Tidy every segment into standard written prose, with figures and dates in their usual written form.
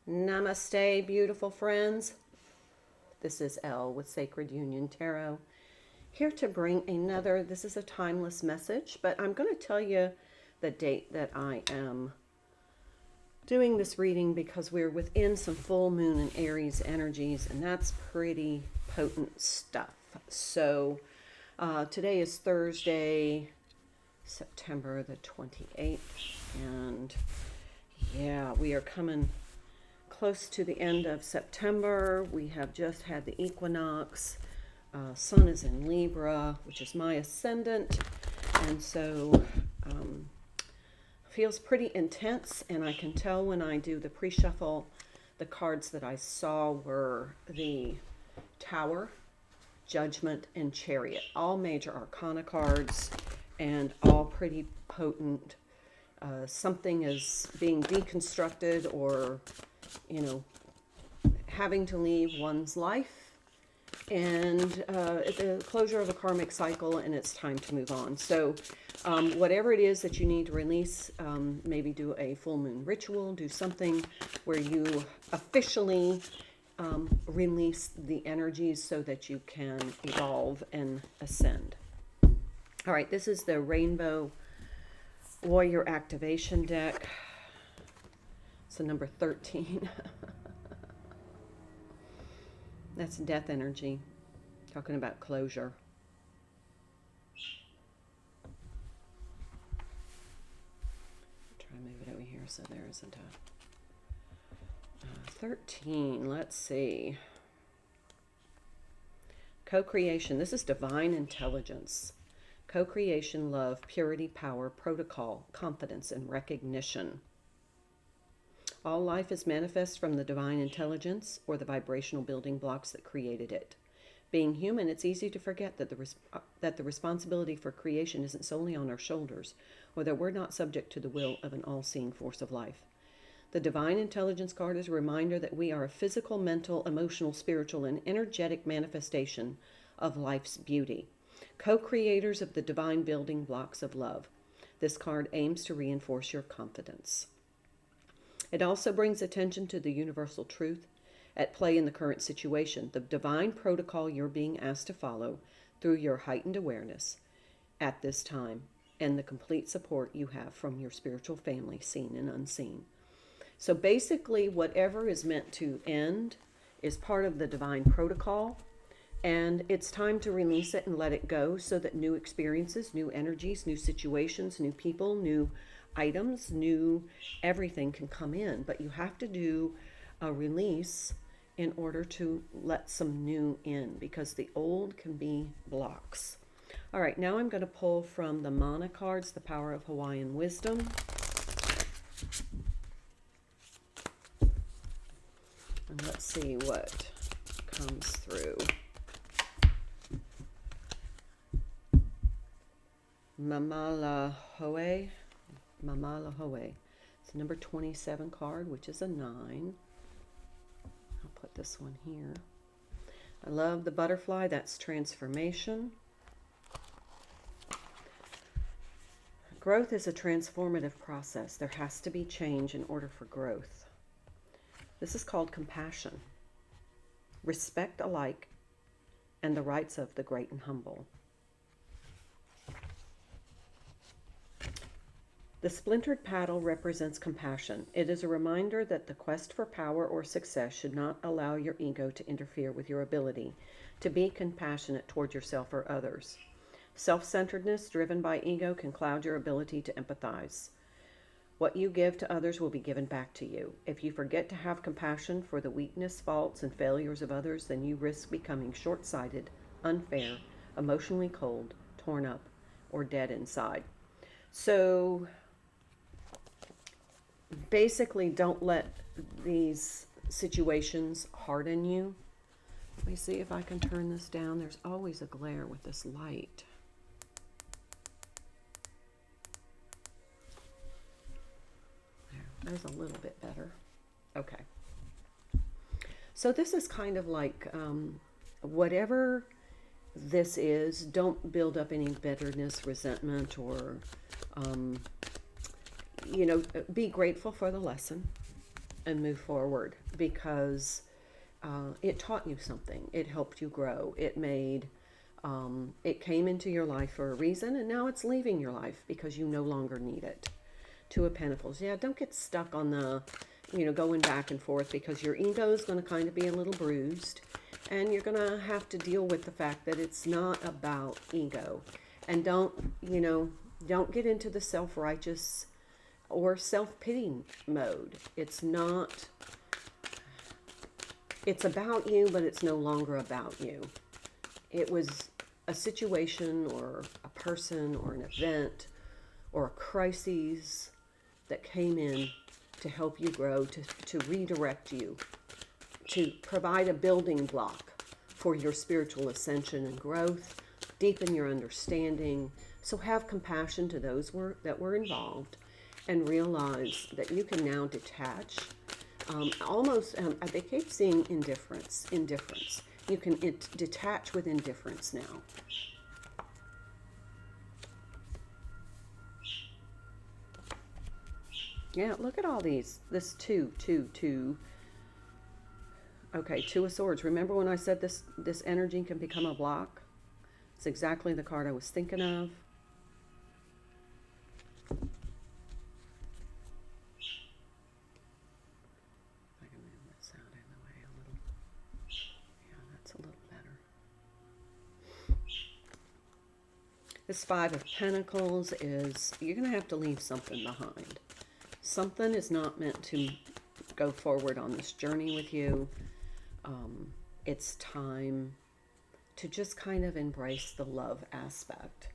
Namaste, beautiful friends. This is Elle with Sacred Union Tarot. Here to bring another, this is a timeless message, but I'm going to tell you the date that I am doing this reading because we're within some full moon and Aries energies, and that's pretty potent stuff. So today is Thursday, September the 28th, and yeah, we are coming close to the end of September. We have just had the equinox. Sun is in Libra, which is my ascendant, and so feels pretty intense. And I can tell when I do the pre-shuffle, the cards that I saw were the Tower, Judgment, and Chariot, all major arcana cards, and all pretty potent. Something is being deconstructed, or having to leave one's life, and the closure of a karmic cycle, and it's time to move on. So whatever it is that you need to release, maybe do a full moon ritual, do something where you officially release the energies so that you can evolve and ascend. All right, this is the Rainbow Warrior Activation deck. So number 13. That's death energy, talking about closure. Try to move it over here so there isn't a 13. Let's see. Co-creation. This is divine intelligence. Co-creation, love, purity, power, protocol, confidence, and recognition. All life is manifest from the divine intelligence or the vibrational building blocks that created it. Being human, it's easy to forget that the responsibility for creation isn't solely on our shoulders, or that we're not subject to the will of an all-seeing force of life. The divine intelligence card is a reminder that we are a physical, mental, emotional, spiritual, and energetic manifestation of life's beauty, co-creators of the divine building blocks of love. This card aims to reinforce your confidence. It also brings attention to the universal truth at play in the current situation, the divine protocol you're being asked to follow through your heightened awareness at this time, and the complete support you have from your spiritual family, seen and unseen. So basically, whatever is meant to end is part of the divine protocol, and it's time to release it and let it go so that new experiences, new energies, new situations, new people, new items, new everything can come in. But you have to do a release in order to let some new in, because the old can be blocks. All right, now I'm going to pull from the Mana cards, the Power of Hawaiian Wisdom. And let's see what comes through. Mamalahoe. It's number 27 card, which is a 9. I'll put this one here. I love the butterfly. That's transformation. Growth is a transformative process. There has to be change in order for growth. This is called compassion. Respect alike and the rights of the great and humble. The splintered paddle represents compassion. It is a reminder that the quest for power or success should not allow your ego to interfere with your ability to be compassionate toward yourself or others. Self-centeredness driven by ego can cloud your ability to empathize. What you give to others will be given back to you. If you forget to have compassion for the weakness, faults, and failures of others, then you risk becoming short-sighted, unfair, emotionally cold, torn up, or dead inside. So basically, don't let these situations harden you. Let me see if I can turn this down. There's always a glare with this light. There's a little bit better. Okay. So this is kind of like whatever this is, don't build up any bitterness, resentment, or, be grateful for the lesson. and move forward, because it taught you something. It helped you grow. It came into your life for a reason, and now it's leaving your life because you no longer need it. Two of Pentacles. Yeah, don't get stuck on the, going back and forth, because your ego is going to kind of be a little bruised, and you're going to have to deal with the fact that it's not about ego. And don't get into the self-righteous or self-pity mode. It's about you, but it's no longer about you. It was a situation or a person or an event or a crisis that came in to help you grow, to redirect you, to provide a building block for your spiritual ascension and growth, deepen your understanding. So have compassion to those that were involved, and realize that you can now detach. They keep seeing indifference. You can detach with indifference now. Yeah, look at all these. This two. Okay, Two of Swords. Remember when I said this energy can become a block? It's exactly the card I was thinking of. I can move this out of the way a little. Yeah, that's a little better. This Five of Pentacles is, you're going to have to leave something behind. Something is not meant to go forward on this journey with you. It's time to just kind of embrace the love aspect.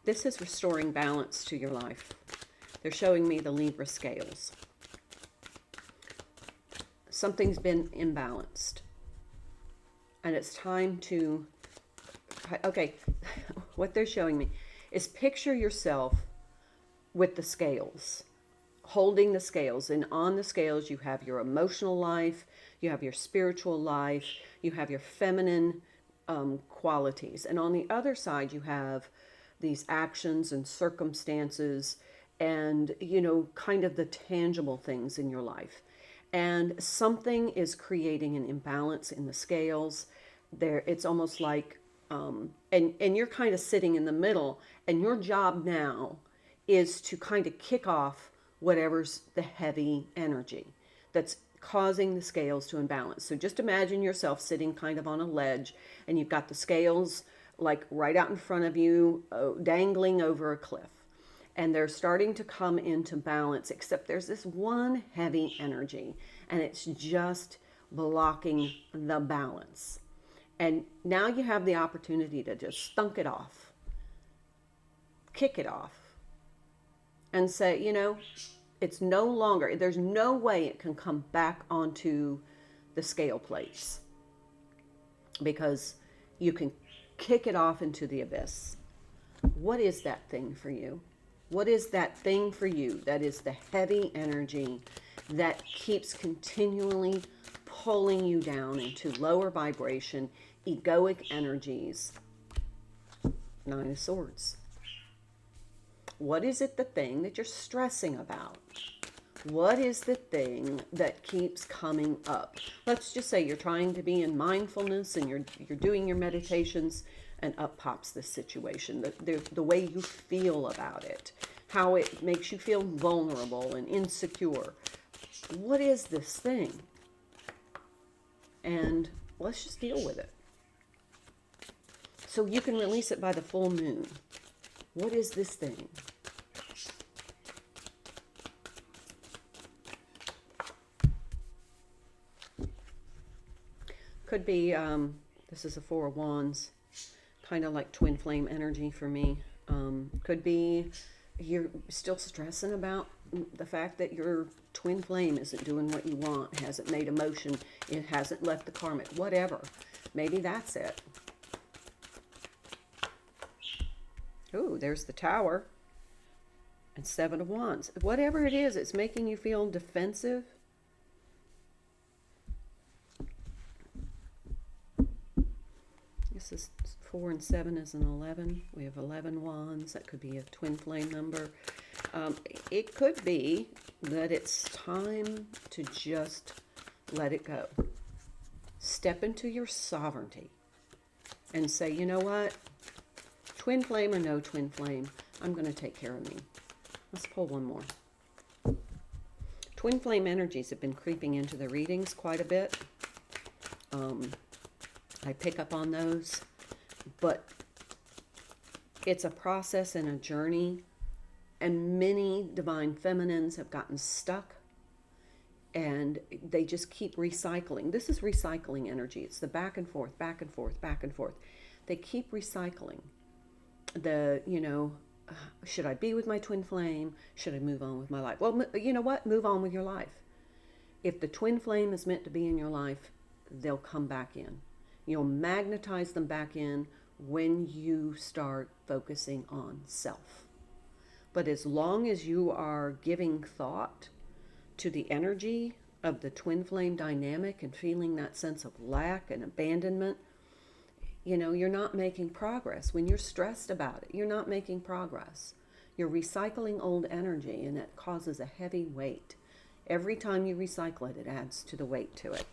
This is restoring balance to your life. They're showing me the Libra scales. Something's been imbalanced. And it's time to... Okay, what they're showing me is picture yourself with the scales, holding the scales. And on the scales, you have your emotional life, you have your spiritual life, you have your feminine qualities. And on the other side, you have these actions and circumstances and, kind of the tangible things in your life. And something is creating an imbalance in the scales. It's almost like, and you're kind of sitting in the middle, and your job now is to kind of kick off whatever's the heavy energy that's causing the scales to imbalance. So just imagine yourself sitting kind of on a ledge, and you've got the scales like right out in front of you, dangling over a cliff. And they're starting to come into balance, except there's this one heavy energy, and it's just blocking the balance. And now you have the opportunity to just thunk it off, kick it off, and say, it's no longer, there's no way it can come back onto the scale plates, because you can kick it off into the abyss. What is that thing for you? What is that thing for you that is the heavy energy that keeps continually pulling you down into lower vibration, egoic energies? Nine of Swords. What is it, the thing that you're stressing about? What is the thing that keeps coming up? Let's just say you're trying to be in mindfulness and you're doing your meditations, and up pops this situation. The way you feel about it, how it makes you feel vulnerable and insecure. What is this thing? And let's just deal with it. So you can release it by the full moon. What is this thing? Could be, this is a Four of Wands, kind of like twin flame energy for me. Could be you're still stressing about the fact that your twin flame isn't doing what you want, hasn't made a motion, it hasn't left the karmic, whatever. Maybe that's it. Ooh, there's the Tower and Seven of Wands. Whatever it is, it's making you feel defensive. is 4 and 7 is an 11. We have 11 wands. That could be a twin flame number. It could be that it's time to just let it go. Step into your sovereignty and say, you know what? Twin flame or no twin flame, I'm going to take care of me. Let's pull one more. Twin flame energies have been creeping into the readings quite a bit. I pick up on those, but it's a process and a journey, and many divine feminines have gotten stuck and they just keep recycling. This is recycling energy. It's the back and forth, back and forth, back and forth. They keep recycling. Should I be with my twin flame? Should I move on with my life? Well, you know what? Move on with your life. If the twin flame is meant to be in your life, they'll come back in. You'll magnetize them back in when you start focusing on self. But as long as you are giving thought to the energy of the twin flame dynamic and feeling that sense of lack and abandonment, you're not making progress. When you're stressed about it, you're not making progress. You're recycling old energy, and it causes a heavy weight. Every time you recycle it, it adds to the weight to it.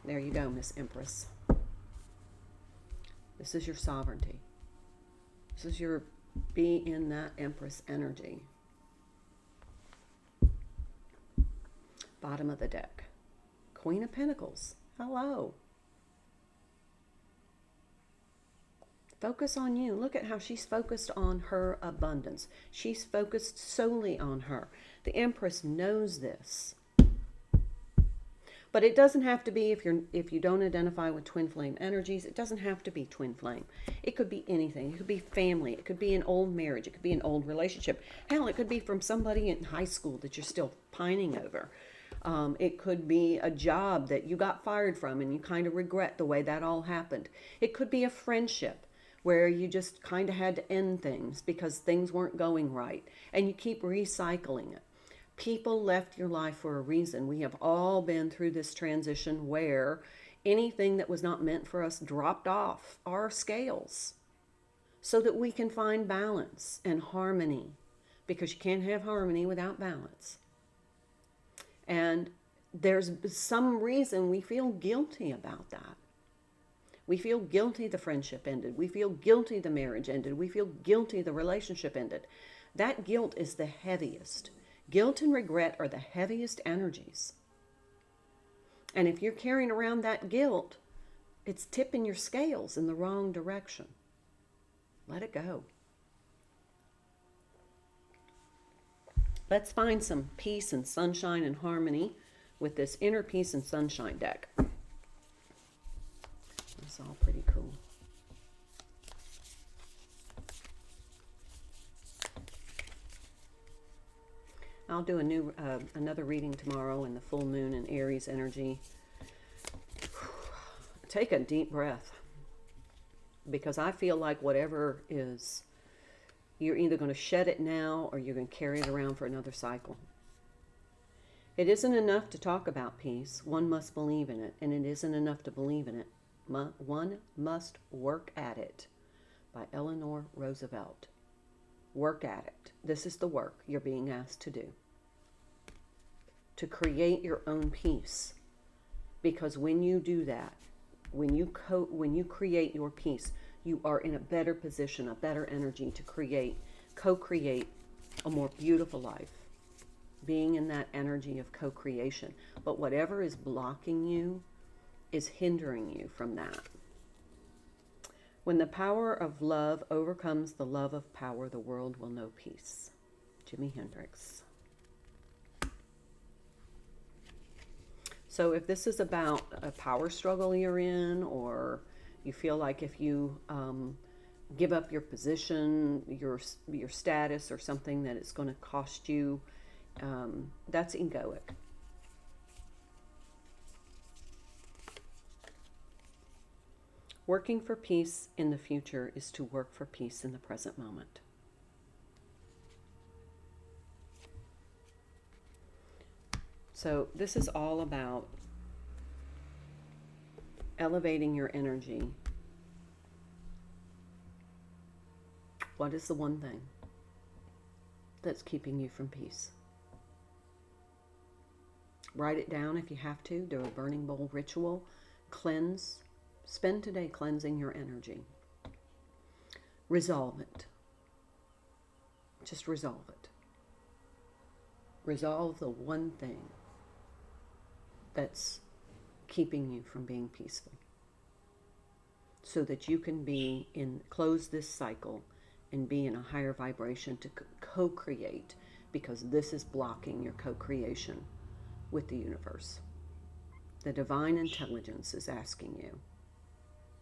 There you go, Miss Empress. This is your sovereignty. This is your be in that Empress energy. Bottom of the deck. Queen of Pentacles. Hello. Focus on you. Look at how she's focused on her abundance. She's focused solely on her. The Empress knows this. But it doesn't have to be, if you don't identify with twin flame energies, it doesn't have to be twin flame. It could be anything. It could be family. It could be an old marriage. It could be an old relationship. Hell, it could be from somebody in high school that you're still pining over. It could be a job that you got fired from and you kind of regret the way that all happened. It could be a friendship where you just kind of had to end things because things weren't going right, and you keep recycling it. People left your life for a reason. We have all been through this transition where anything that was not meant for us dropped off our scales so that we can find balance and harmony, because you can't have harmony without balance. And there's some reason we feel guilty about that. We feel guilty the friendship ended. We feel guilty the marriage ended. We feel guilty the relationship ended. That guilt is the heaviest. Guilt and regret are the heaviest energies. And if you're carrying around that guilt, it's tipping your scales in the wrong direction. Let it go. Let's find some peace and sunshine and harmony with this inner peace and sunshine deck. It's all pretty cool. I'll do another reading tomorrow in the full moon and Aries energy. Take a deep breath, because I feel like whatever is, you're either going to shed it now or you're going to carry it around for another cycle. It isn't enough to talk about peace. One must believe in it, and it isn't enough to believe in it. One must work at it, by Eleanor Roosevelt. Work at it. This is the work you're being asked to do. To create your own peace. Because when you do that, when you create your peace, you are in a better position, a better energy to co-create a more beautiful life. Being in that energy of co-creation. But whatever is blocking you is hindering you from that. When the power of love overcomes the love of power, the world will know peace. Jimi Hendrix. So if this is about a power struggle you're in, or you feel like if you give up your position, your status or something, that it's going to cost you, that's egoic. Working for peace in the future is to work for peace in the present moment. So this is all about elevating your energy What is the one thing that's keeping you from peace? Write it down if you have to. Do a burning bowl ritual. Cleanse. Spend today cleansing your energy. Resolve it. Just resolve it. Resolve the one thing that's keeping you from being peaceful, so that you can close this cycle and be in a higher vibration to co-create, because this is blocking your co-creation with the universe. The divine intelligence is asking you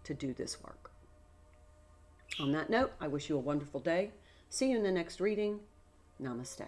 to do this work. On that note, I wish you a wonderful day. See you in the next reading. Namaste.